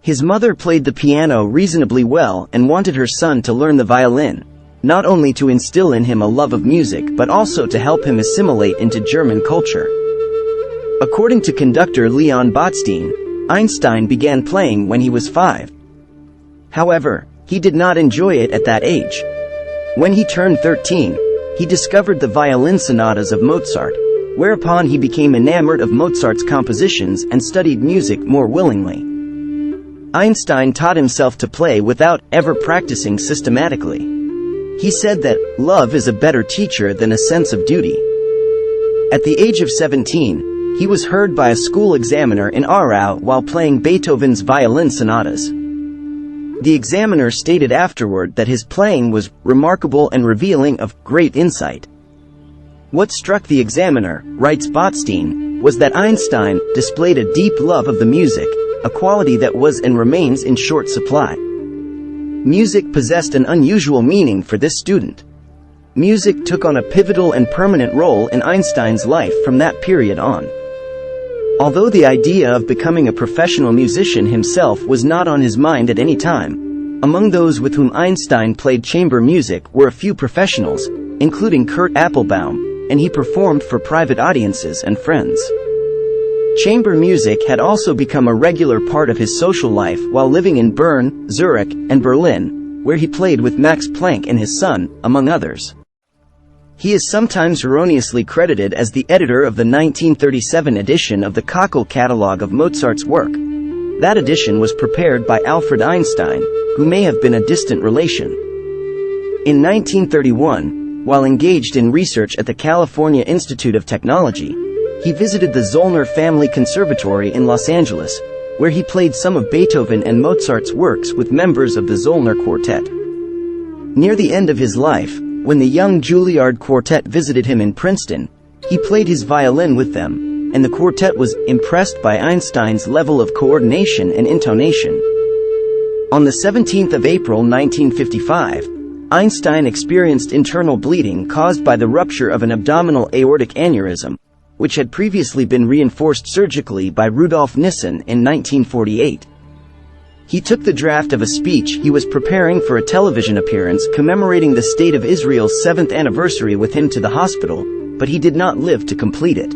His mother played the piano reasonably well and wanted her son to learn the violin, not only to instill in him a love of music but also to help him assimilate into German culture. According to conductor Leon Botstein, Einstein began playing when he was 5. However, he did not enjoy it at that age. When he turned 13, he discovered the violin sonatas of Mozart, whereupon he became enamored of Mozart's compositions and studied music more willingly. Einstein taught himself to play without ever practicing systematically. He said that love is a better teacher than a sense of duty. At the age of 17, he was heard by a school examiner in Aarau while playing Beethoven's violin sonatas. The examiner stated afterward that his playing was remarkable and revealing of great insight. What struck the examiner, writes Botstein, was that Einstein displayed a deep love of the music, a quality that was and remains in short supply. Music possessed an unusual meaning for this student. Music took on a pivotal and permanent role in Einstein's life from that period on. Although the idea of becoming a professional musician himself was not on his mind at any time, among those with whom Einstein played chamber music were a few professionals, including Kurt Applebaum, and he performed for private audiences and friends. Chamber music had also become a regular part of his social life while living in Bern, Zurich, and Berlin, where he played with Max Planck and his son, among others. He is sometimes erroneously credited as the editor of the 1937 edition of the Cockle Catalogue of Mozart's work. That edition was prepared by Alfred Einstein, who may have been a distant relation. In 1931, while engaged in research at the California Institute of Technology, he visited the Zollner Family Conservatory in Los Angeles, where he played some of Beethoven and Mozart's works with members of the Zollner Quartet. Near the end of his life, when the young Juilliard Quartet visited him in Princeton, he played his violin with them, and the quartet was impressed by Einstein's level of coordination and intonation. On the 17th of April 1955, Einstein experienced internal bleeding caused by the rupture of an abdominal aortic aneurysm, which had previously been reinforced surgically by Rudolf Nissen in 1948. He took the draft of a speech he was preparing for a television appearance commemorating the State of Israel's 7th anniversary with him to the hospital, but he did not live to complete it.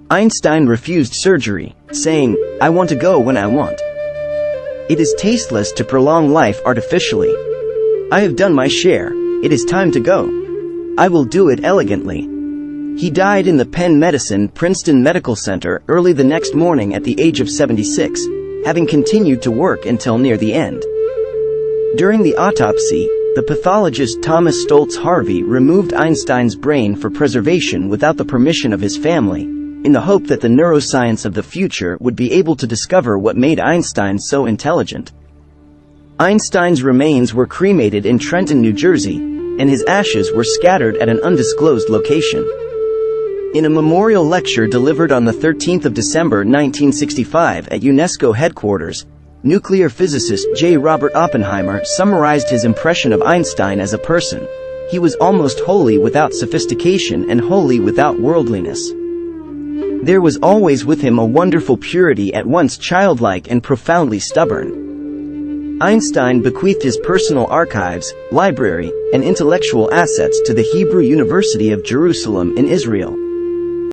Einstein refused surgery, saying, "I want to go when I want. It is tasteless to prolong life artificially. I have done my share, it is time to go. I will do it elegantly." He died in the Penn Medicine Princeton Medical Center early the next morning at the age of 76, having continued to work until near the end. During the autopsy, the pathologist Thomas Stoltz Harvey removed Einstein's brain for preservation without the permission of his family, in the hope that the neuroscience of the future would be able to discover what made Einstein so intelligent. Einstein's remains were cremated in Trenton, New Jersey, and his ashes were scattered at an undisclosed location. In a memorial lecture delivered on the 13th of December 1965 at UNESCO headquarters, nuclear physicist J. Robert Oppenheimer summarized his impression of Einstein as a person. He was almost wholly without sophistication and wholly without worldliness. There was always with him a wonderful purity at once childlike and profoundly stubborn. Einstein bequeathed his personal archives, library, and intellectual assets to the Hebrew University of Jerusalem in Israel.